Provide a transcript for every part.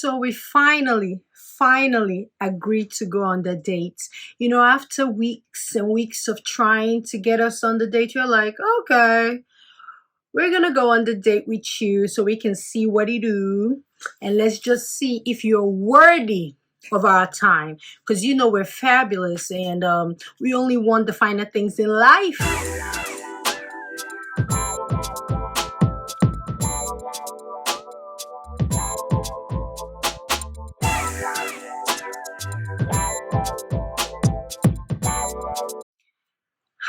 So we finally agreed to go on the date. You know, after weeks and weeks of trying to get us on the date, you're like, okay, we're gonna go on the date with you so we can see what you do. And let's just see if you're worthy of our time. Because you know we're fabulous and we only want the finer things in life.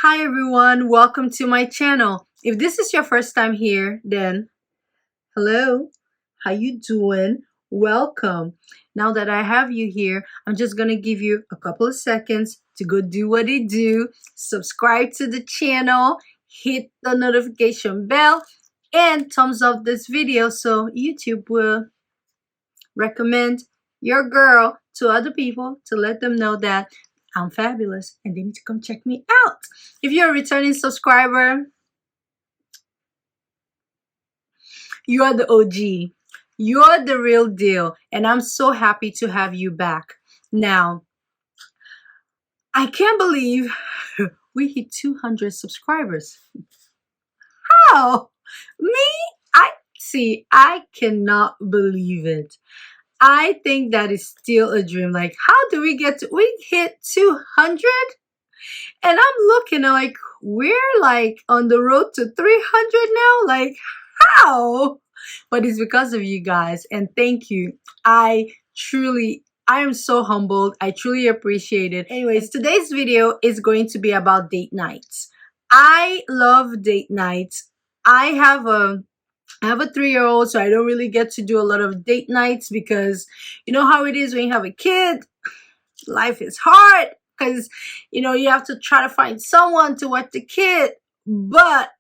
Hi everyone, welcome to my channel. If this is your first time here, then hello, how you doing? Welcome. Now that I have you here, I'm just gonna give you a couple of seconds to go do what you do. Subscribe to the channel, hit the notification bell, and thumbs up this video so YouTube will recommend your girl to other people to let them know that I'm fabulous and they need to come check me out. If you're a returning subscriber, you are the OG. You're the real deal. And I'm so happy to have you back. Now, I can't believe we hit 200 subscribers. How? Me? I cannot believe it. I think that is still a dream. Like, how do we hit 200? And I'm looking like, we're like on the road to 300 now. Like, how? But it's because of you guys. And thank you. I am so humbled. I truly appreciate it. Anyways, today's video is going to be about date nights. I love date nights. I have a 3-year-old, so I don't really get to do a lot of date nights because you know how it is when you have a kid. Life is hard because, you know, you have to try to find someone to watch the kid. But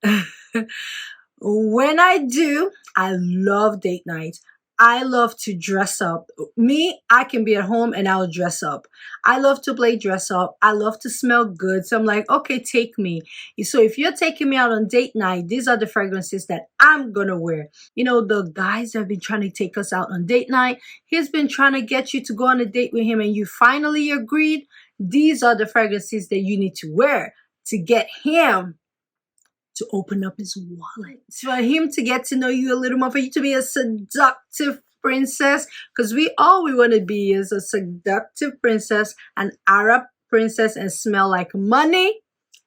when I do, I love date nights. I love to dress up. Me, I can be at home and I'll dress up. I love to play dress up. I love to smell good. So I'm like, okay, take me. So if you're taking me out on date night, these are the fragrances that I'm gonna wear. You know, the guys have been trying to take us out on date night. He's been trying to get you to go on a date with him and you finally agreed. These are the fragrances that you need to wear to get him to open up his wallet, for him to get to know you a little more, for you to be a seductive princess, because all we want to be is a seductive princess, an Arab princess, and smell like money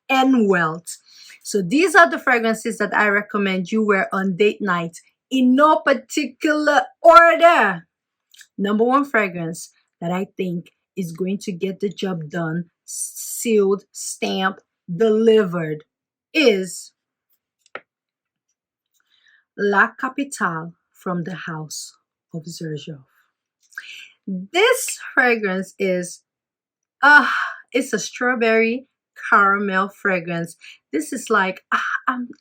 and wealth. So these are the fragrances that I recommend you wear on date night in no particular order. Number one fragrance that I think is going to get the job done, sealed, stamped, delivered, is La Capitale from the house of Xerjoff. This fragrance is, it's a strawberry caramel fragrance. This is like,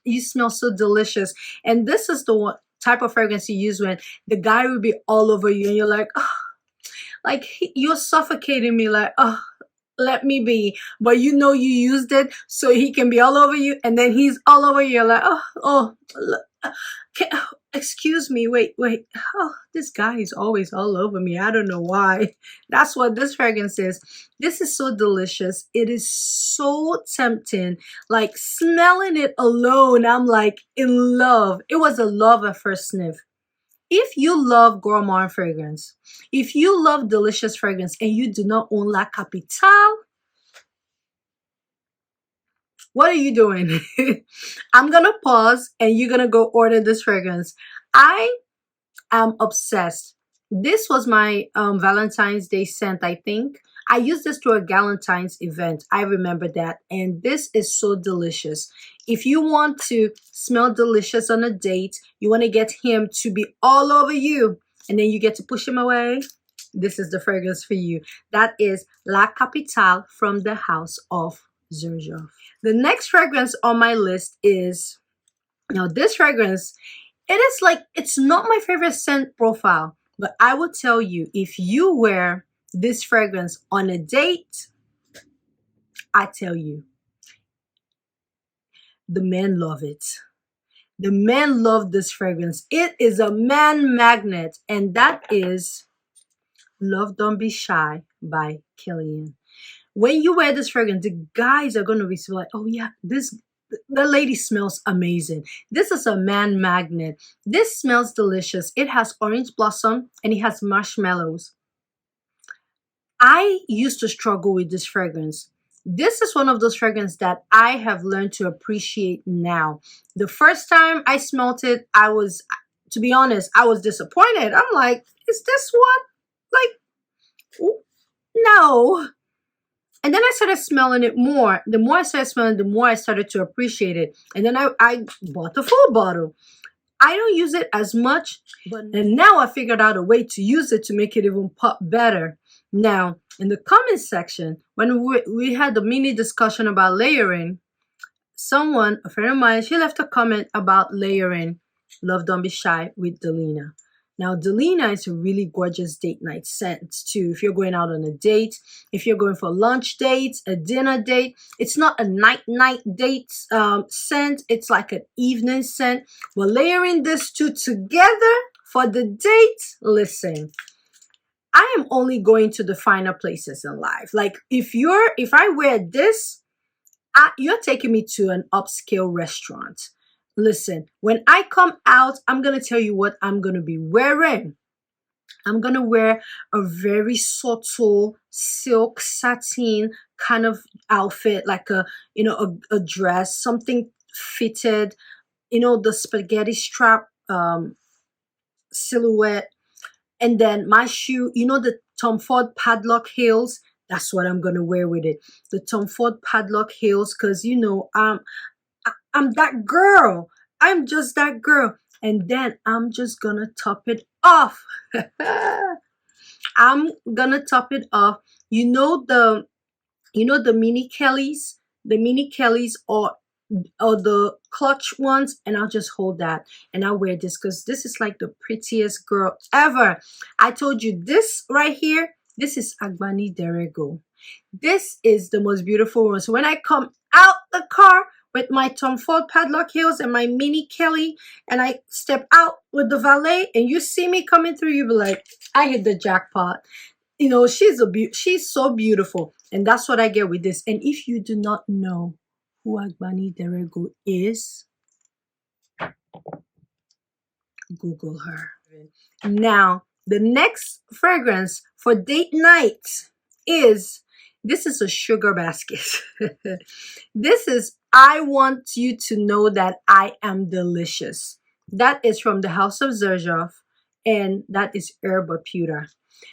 you smell so delicious. And this is the one type of fragrance you use when the guy will be all over you and you're like, like you're suffocating me, like, let me be. But you know you used it so he can be all over you, and then he's all over you. You're like, excuse me, wait. This guy is always all over me. I don't know why. That's what this fragrance is. This is so delicious. It is so tempting. Like smelling it alone, I'm like in love. It was a love at first sniff. If you love gourmand fragrance, if you love delicious fragrance and you do not own La Capitale, what are you doing? I'm going to pause and you're going to go order this fragrance. I am obsessed. This was my Valentine's Day scent, I think. I used this to a Galentine's event. I remember that. And this is so delicious. If you want to smell delicious on a date, you want to get him to be all over you, and then you get to push him away, this is the fragrance for you. That is La Capitale from the house of Xerjoff. The next fragrance on my list is, now this fragrance, it is like, it's not my favorite scent profile, but I will tell you, if you wear this fragrance on a date, I tell you, the men love it. The men love this fragrance. It is a man magnet, and that is Love Don't Be Shy by Kilian. When you wear this fragrance, the guys are going to be like, oh yeah, the lady smells amazing. This is a man magnet. This smells delicious. It has orange blossom and it has marshmallows. I used to struggle with this fragrance. This is one of those fragrances that I have learned to appreciate now. The first time I smelt it, to be honest, I was disappointed. I'm like, is this what? Like, no. And then I started smelling it more. The more I started smelling, the more I started to appreciate it. And then I bought the full bottle. I don't use it as much, and now I figured out a way to use it to make it even pop better. Now, in the comment section, when we had the mini discussion about layering, a friend of mine, she left a comment about layering Love Don't Be Shy with Delina. Now, Delina is a really gorgeous date night scent too. If you're going out on a date, if you're going for lunch dates, a dinner date, it's not a night date scent. It's like an evening scent. We're layering these two together for the date. Listen, I am only going to the finer places in life. Like if I wear this, you're taking me to an upscale restaurant. Listen, when I come out, I'm going to tell you what I'm going to be wearing. I'm going to wear a very subtle silk satin kind of outfit, like a dress, something fitted, the spaghetti strap silhouette. And then my shoe, the Tom Ford padlock heels. That's what I'm going to wear with it. The Tom Ford padlock heels, because, I'm that girl. I'm just that girl. And then I'm just gonna top it off. I'm gonna top it off. The mini Kellys? The mini Kellys or the clutch ones, and I'll just hold that and I'll wear this because this is like the prettiest girl ever. I told you this right here, this is Agbani Derego. This is the most beautiful one. So when I come out the car with my Tom Ford padlock heels and my mini Kelly, and I step out with the valet, and you see me coming through, you be like, I hit the jackpot. She's so beautiful, and that's what I get with this. And if you do not know who Agbani Derego is, Google her. Now, the next fragrance for date night this is a sugar basket. This is, I want you to know that I am delicious. That is from the House of Xerjoff, and that is Herba Pura.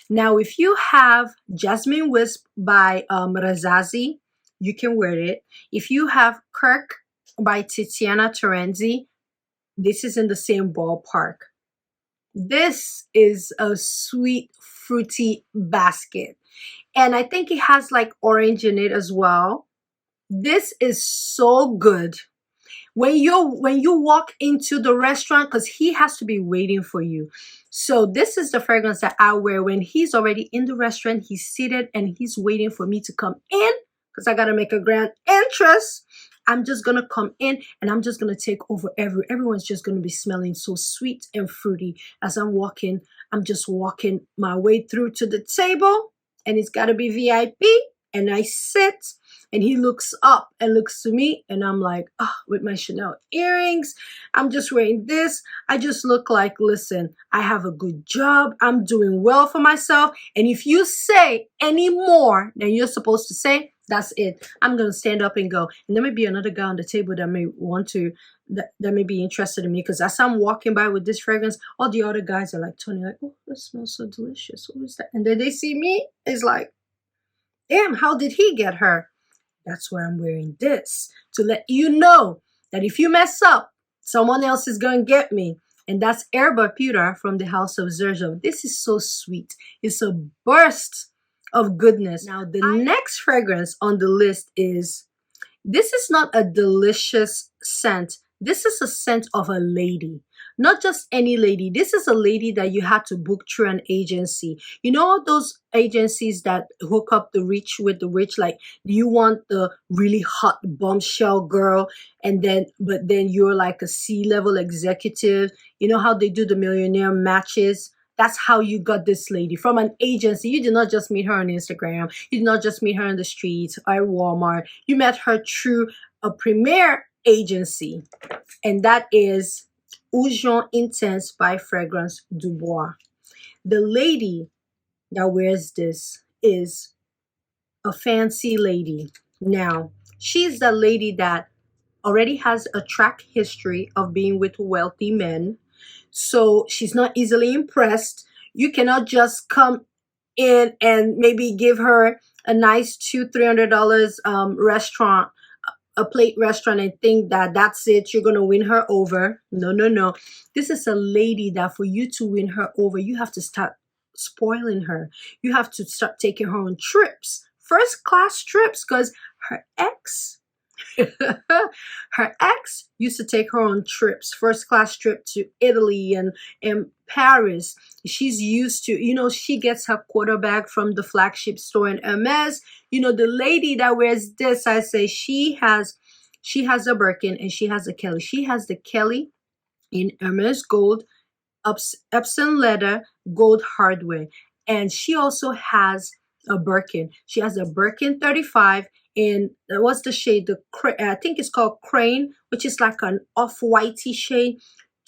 Now, if you have Jasmine Wisp by Razazi, you can wear it. If you have Kirk by Tiziana Terenzi, this is in the same ballpark. This is a sweet, fruity basket. And I think it has like orange in it as well. This is so good. When you walk into the restaurant, because he has to be waiting for you. So this is the fragrance that I wear when he's already in the restaurant. He's seated and he's waiting for me to come in because I got to make a grand entrance. I'm just going to come in and I'm just going to take over everyone's just going to be smelling so sweet and fruity as I'm walking. I'm just walking my way through to the table, and it's got to be VIP, and I sit and he looks up and looks to me, and I'm like, oh, with my Chanel earrings, I'm just wearing this. I just look like, listen, I have a good job. I'm doing well for myself. And if you say any more than you're supposed to say, that's it. I'm going to stand up and go. And there may be another guy on the table that may want to, that may be interested in me. Because as I'm walking by with this fragrance, all the other guys are like, Tony, like, oh, that smells so delicious. What is that? And then they see me, it's like, damn, how did he get her? That's why I'm wearing this. To let you know that if you mess up, someone else is going to get me. And that's Herba Pura from the House of Xerjoff. This is so sweet. It's a burst of goodness. Now, the next fragrance on the list this is not a delicious scent. This is a scent of a lady. Not just any lady. This is a lady that you had to book through an agency. You know those agencies that hook up the rich with the rich? Like, you want the really hot bombshell girl, but then you're like a C-level executive. You know how they do the millionaire matches? That's how you got this lady from an agency. You did not just meet her on Instagram. You did not just meet her on the streets or at Walmart. You met her through a premier agency, and that is Jaune Intense by Fragrance du Bois. The lady that wears this is a fancy lady. Now, she's the lady that already has a track history of being with wealthy men. So she's not easily impressed. You cannot just come in and maybe give her a nice $200-300 restaurant, a plate restaurant, and think that that's it, you're gonna win her over. No, no, no. This is a lady that for you to win her over, you have to start spoiling her. You have to start taking her on trips, first class trips, because her ex her ex used to take her on trips, first class trip to Italy and Paris. She's used to, you know, she gets her quarterback from the flagship store in Hermes. You know, the lady that wears this, I say she has a Birkin and she has a Kelly. She has the Kelly in Hermes gold, Epsom leather, gold hardware. And she also has a Birkin. She has a Birkin 35 in, what's the shade? I think it's called Crane, which is like an off-whitey shade,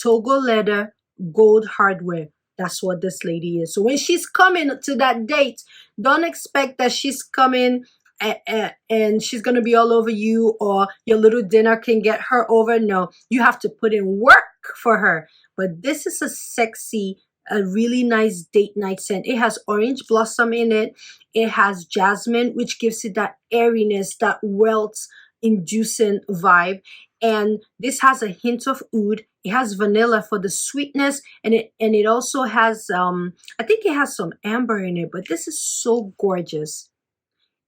Togo leather, gold hardware. That's what this lady is. So when she's coming to that date, don't expect that she's coming and she's going to be all over you, or your little dinner can get her over. No, you have to put in work for her. But this is a sexy, a really nice date night scent. It has orange blossom in it. It has jasmine, which gives it that airiness, that wealth inducing vibe. And this has a hint of oud. It has vanilla for the sweetness, and it also has I think it has some amber in it, but this is so gorgeous.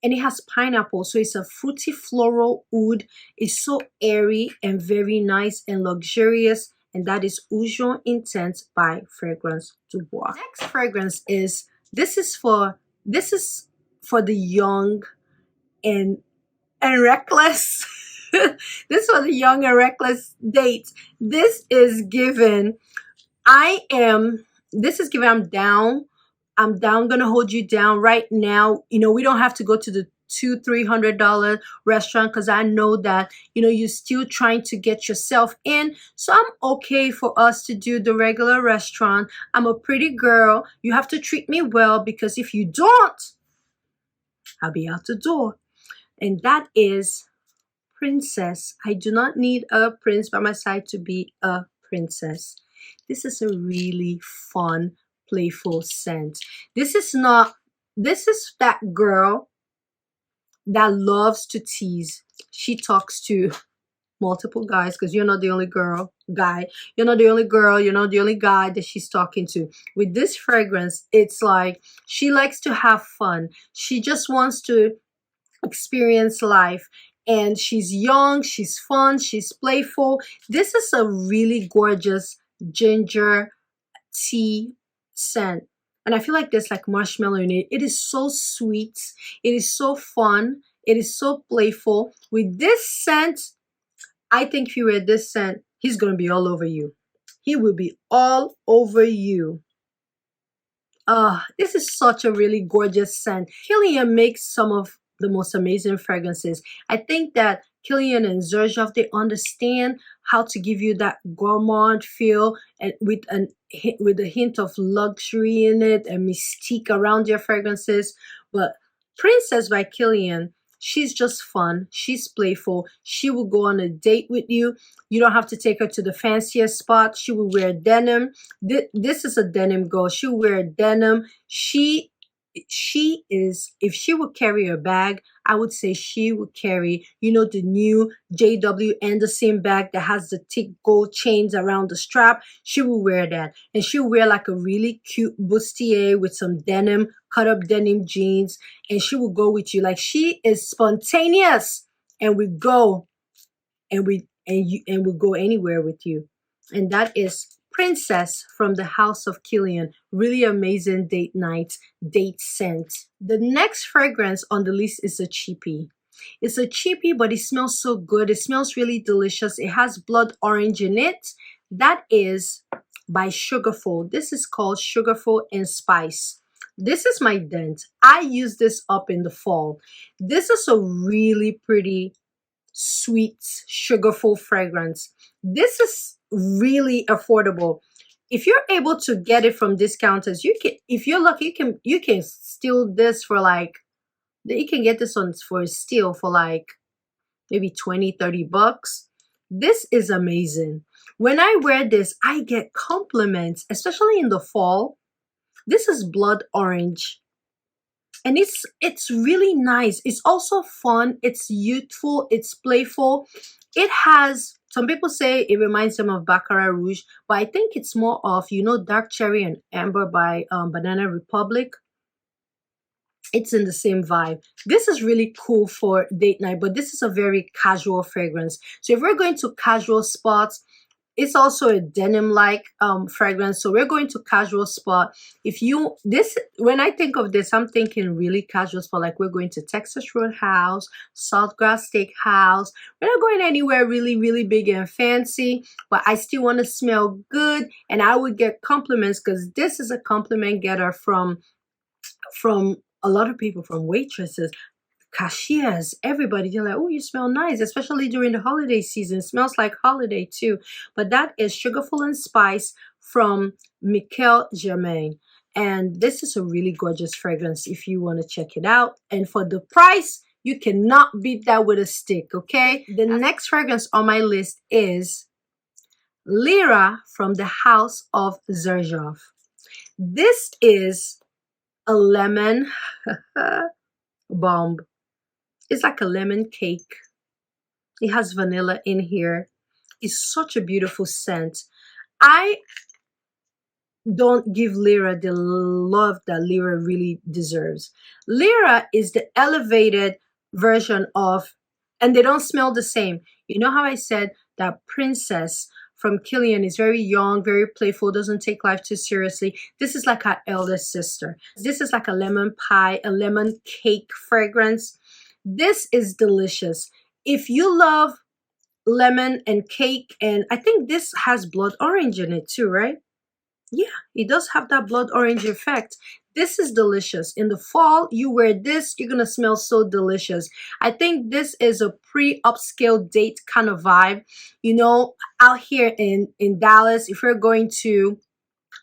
And it has pineapple, so it's a fruity floral oud. It's so airy and very nice and luxurious. And that is Jaune Intense by Fragrance du Bois. Next fragrance is, this is for the young and reckless. This is for the young and reckless dates. This is given, I'm down. I'm down, gonna hold you down right now. You know, we don't have to go to the $200-300 restaurant, because I know that, you know, you're still trying to get yourself in. So I'm okay for us to do the regular restaurant. I'm a pretty girl. You have to treat me well, because if you don't, I'll be out the door. And that is Princess. I do not need a prince by my side to be a princess. This is a really fun, playful scent. This is that girl that loves to tease. She talks to multiple guys, because you're not the only guy. You're not the only girl. You're not the only guy that she's talking to. With this fragrance, it's like she likes to have fun. She just wants to experience life. And she's young, she's fun, she's playful. This is a really gorgeous ginger tea scent. And I feel like there's like marshmallow in it. It is so sweet. It is so fun. It is so playful. With this scent, I think if you wear this scent, he's going to be all over you. He will be all over you. This is such a really gorgeous scent. Kilian makes some of the most amazing fragrances. I think that Kilian and Xerjoff, they understand how to give you that gourmand feel, and with a hint of luxury in it and mystique around your fragrances. But Princess by Kilian, she's just fun. She's playful. She will go on a date with you. You don't have to take her to the fanciest spot. She will wear denim. This is a denim girl. She'll wear denim. She is, if she would carry a bag, I would say she would carry, you know, the new J.W. Anderson bag that has the thick gold chains around the strap. She will wear that. And she'll wear like a really cute bustier with some denim, cut up denim jeans. And she will go with you. Like, she is spontaneous. And we go and we go anywhere with you. And that is Princess from the House of Kilian. Really amazing date night, date scent. The next fragrance on the list is a cheapie. It's a cheapie, but it smells so good. It smells really delicious. It has blood orange in it. That is by Sugarful. This is called Sugarful and Spice. This is my dent. I use this up in the fall. This is a really pretty, sweet, sugarful fragrance. This is really affordable. If you're able to get it from discounters, you can, if you're lucky, you can steal this for like, you can get this on for a steal for like maybe 20-30 bucks. This is amazing. When I wear this, I get compliments, especially in the fall. This is blood orange, and it's really nice. It's also fun, it's youthful, it's playful. It has, some people say it reminds them of Baccarat Rouge, but I think it's more of, you know, Dark Cherry and Amber by Banana Republic. It's in the same vibe. This is really cool for date night, but this is a very casual fragrance. So if we're going to casual spots, it's also a denim-like fragrance. So we're going to casual spot. If you, this, when I think of this, I'm thinking really casual spot, like we're going to Texas Roadhouse, Saltgrass Steakhouse. We're not going anywhere really, really big and fancy, but I still want to smell good, and I would get compliments, because this is a compliment getter from a lot of people, from waitresses, cashiers, everybody. They're like, oh, you smell nice, especially during the holiday season. It smells like holiday too. But that is Sugarful and Spice from Michel, Germain. And this is a really gorgeous fragrance if you want to check it out. And for the price, you cannot beat that with a stick, okay? The next fragrance on my list is Lira from the house of Xerjoff. This is a lemon bomb. It's like a lemon cake. It has vanilla in here. It's such a beautiful scent. I don't give Lira the love that Lira really deserves. Lira is the elevated version of, and they don't smell the same. You know how I said that Princess from Kilian is very young, very playful, doesn't take life too seriously. This is like her eldest sister. This is like a lemon pie, a lemon cake fragrance. This is delicious. If you love lemon and cake, and I think this has blood orange in it too, right? Yeah, it does have that blood orange effect. This is delicious. In the fall, you wear this, you're gonna smell so delicious. I think this is a pre-upscale date kind of vibe. You know, out here in Dallas, if you're going to,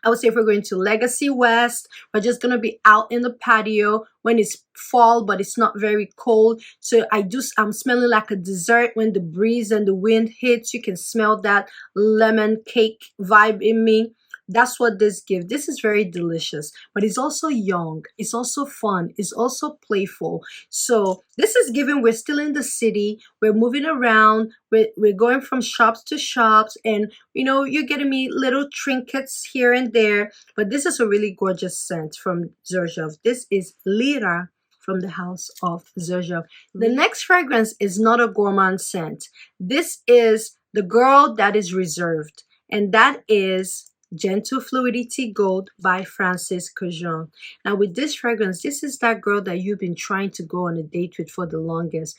I would say if we're going to Legacy West, we're just going to be out in the patio when it's fall, but it's not very cold. So I'm smelling like a dessert. When the breeze and the wind hits, you can smell that lemon cake vibe in me. That's what this gives. This is very delicious, but it's also young. It's also fun. It's also playful. So this is given, we're still in the city. We're moving around. We're going from shops to shops, and you know, you're getting me little trinkets here and there. But this is a really gorgeous scent from Xerjoff. This is Lira from the house of Xerjoff. The next fragrance is not a gourmand scent. This is the girl that is reserved, and that is Gentle Fluidity Gold by Francis Jaune. Now with this fragrance, this is that girl that you've been trying to go on a date with for the longest.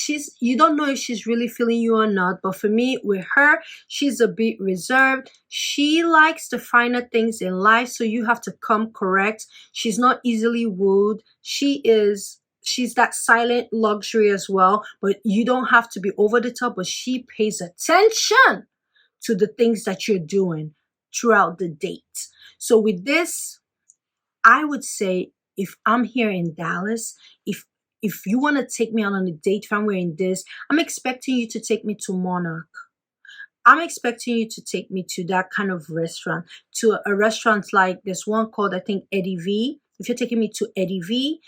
You don't know if she's really feeling you or not, but for me, with her, she's a bit reserved. She likes the finer things in life, so you have to come correct. She's not easily wooed. She's that silent luxury as well, but you don't have to be over the top, but she pays attention to the things that you're doing throughout the date. So with this, I would say, if I'm here in Dallas, if you want to take me out on a date, if I'm wearing this, I'm expecting you to take me to Monarch. I'm expecting you to take me to that kind of restaurant, to a restaurant like this one called, I think, Eddie V. If you're taking me to Eddie V,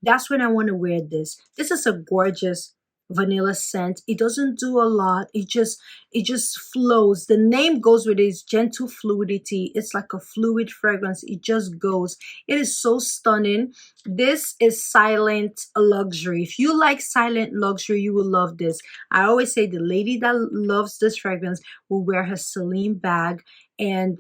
that's when I want to wear this. This is a gorgeous vanilla scent. It doesn't do a lot. It just flows. The name goes with it. It's Gentle Fluidity. It's like a fluid fragrance. It just goes. It is so stunning. This is silent luxury. If you like silent luxury, you will love this. I always say the lady that loves this fragrance will wear her Celine bag, and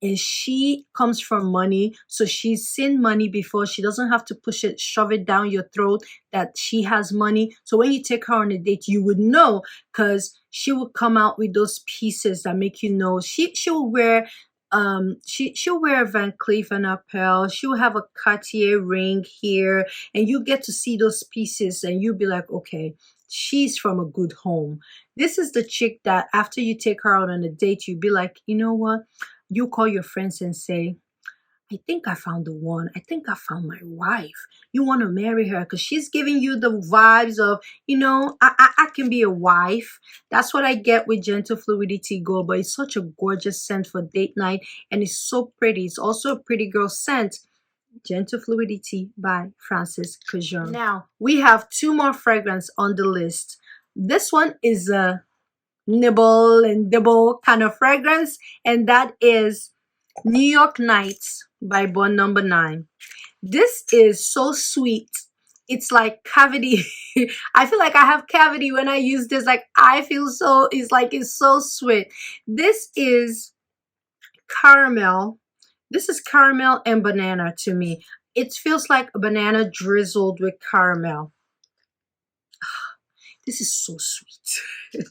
and she comes from money, so she's seen money before. She doesn't have to push it, shove it down your throat that she has money. So when you take her on a date, you would know, because she will come out with those pieces that make you know. She'll wear she'll wear a Van Cleef and Arpels. She'll have a Cartier ring here, and you get to see those pieces, and you'll be like, okay, she's from a good home. This is the chick that after you take her out on a date, you'll be like, you know what? You call your friends and say, I think I found the one. I think I found my wife. You want to marry her because she's giving you the vibes of, you know, I can be a wife. That's what I get with Gentle Fluidity Gold, but it's such a gorgeous scent for date night, and it's so pretty. It's also a pretty girl scent. Gentle Fluidity by Francis Cajon. Now, we have 2 more fragrances on the list. This one is a nibble and dibble kind of fragrance, and that is New York Nights by Bois Number 9. This is so sweet. It's like cavity. I feel like I have cavity when I use this. Like, I feel so, it's so sweet. This is caramel. This is caramel and banana to me. It feels like a banana drizzled with caramel. This is so sweet.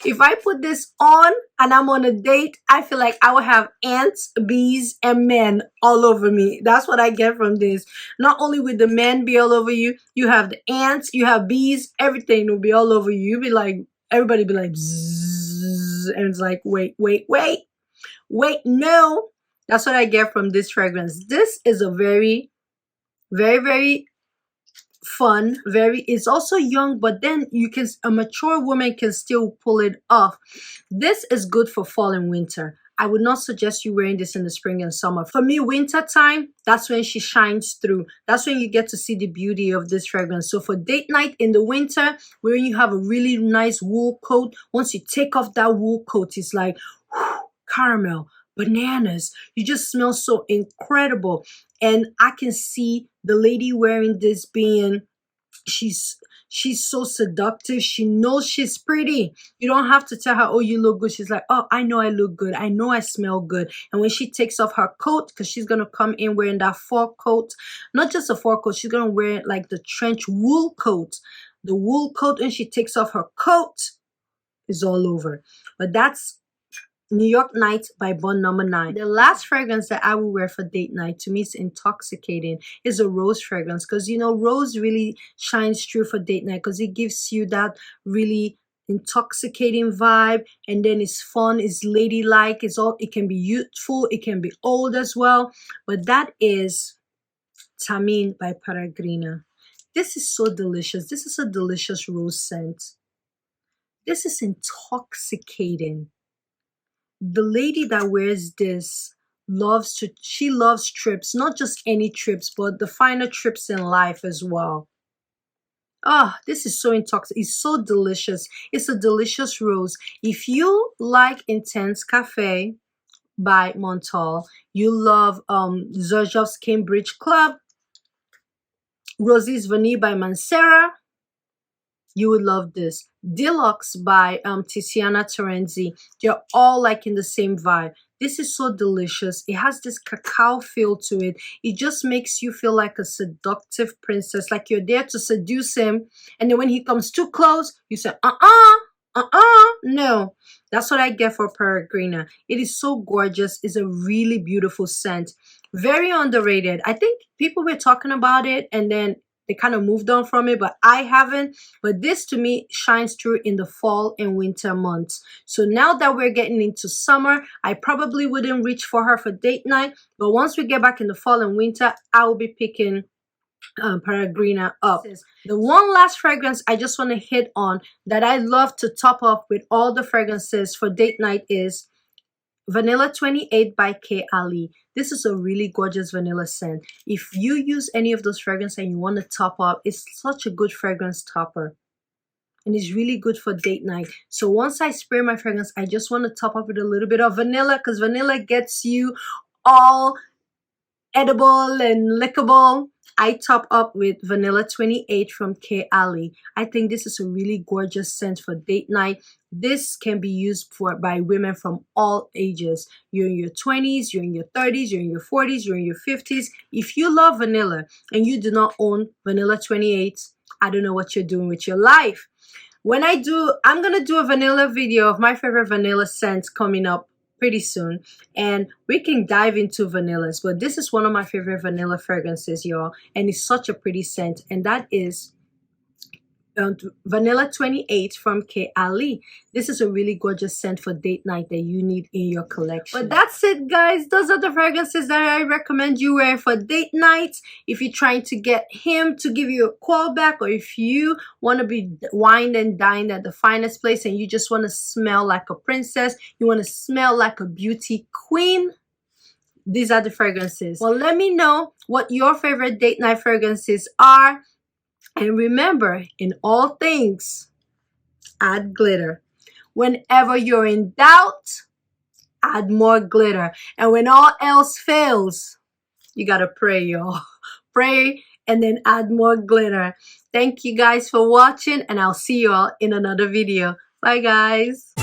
If I put this on and I'm on a date, I feel like I will have ants, bees, and men all over me. That's what I get from this. Not only will the men be all over you, you have the ants, you have bees, everything will be all over you. You'll be like, everybody be like, bzzz, and it's like, wait, no. That's what I get from this fragrance. This is a very, very, very fun, it's also young, but then a mature woman can still pull it off. This is good for fall and winter. I would not suggest you wearing this in the spring and summer. For me, winter time, that's when she shines through. That's when you get to see the beauty of this fragrance. So for date night in the winter, where you have a really nice wool coat, once you take off that wool coat, it's like whew, caramel, bananas. You just smell so incredible. And I can see the lady wearing this being, she's so seductive. She knows she's pretty. You don't have to tell her, oh, you look good. She's like, oh, I know I look good. I know I smell good. And when she takes off her coat, because she's going to come in wearing that fur coat, not just a fur coat, she's going to wear like the trench wool coat. The wool coat, and she takes off her coat, is all over. But that's New York Nights by Bois Number 9. The last fragrance that I will wear for date night, to me, is Intoxicating. Is a rose fragrance, because you know rose really shines through for date night, because it gives you that really intoxicating vibe, and then it's fun, it's ladylike, it can be youthful, it can be old as well. But that is Thameen by Peregrina. This is so delicious. This is a delicious rose scent. This is intoxicating. The lady that wears this she loves trips, not just any trips, but the finer trips in life as well. Ah, this is so intoxicating. It's so delicious. It's a delicious rose. If you like Intense Cafe by Montal, you love Xerjoff's Cambridge Club, Rosie's Vanille by Mancera, you would love this. Deluxe by Tiziana Terenzi. They're all like in the same vibe. This is so delicious. It has this cacao feel to it. It just makes you feel like a seductive princess, like you're there to seduce him. And then when he comes too close, you say, no. That's what I get for Peregrina. It is so gorgeous. It's a really beautiful scent. Very underrated. I think people were talking about it and then they kind of moved on from it, but I haven't. But this to me shines through in the fall and winter months. So now that we're getting into summer, I probably wouldn't reach for her for date night. But once we get back in the fall and winter, I will be picking Peregrina up. The one last fragrance I just want to hit on that I love to top up with all the fragrances for date night is Vanilla 28 by K. Ali. This is a really gorgeous vanilla scent. If you use any of those fragrances and you want to top up, it's such a good fragrance topper. And it's really good for date night. So once I spray my fragrance, I just want to top up with a little bit of vanilla, because vanilla gets you all edible and lickable. I top up with Vanilla 28 from K. Ali. I think this is a really gorgeous scent for date night. This can be used by women from all ages. You're in your 20s, you're in your 30s, you're in your 40s, you're in your 50s. If you love vanilla and you do not own Vanilla 28, I don't know what you're doing with your life. I'm gonna do a vanilla video of my favorite vanilla scents coming up pretty soon, and we can dive into vanillas. But this is one of my favorite vanilla fragrances, y'all, and it's such a pretty scent, and that is Vanilla 28 from K. Ali. This is a really gorgeous scent for date night that you need in your collection. But that's it, guys. Those are the fragrances that I recommend you wear for date night. If you're trying to get him to give you a call back, or if you want to be wined and dined at the finest place and you just want to smell like a princess, you want to smell like a beauty queen, these are the fragrances. Well, let me know what your favorite date night fragrances are. And remember, in all things, add glitter. Whenever you're in doubt, add more glitter. And when all else fails, you gotta pray, y'all. Pray and then add more glitter. Thank you guys for watching, and I'll see you all in another video. Bye, guys.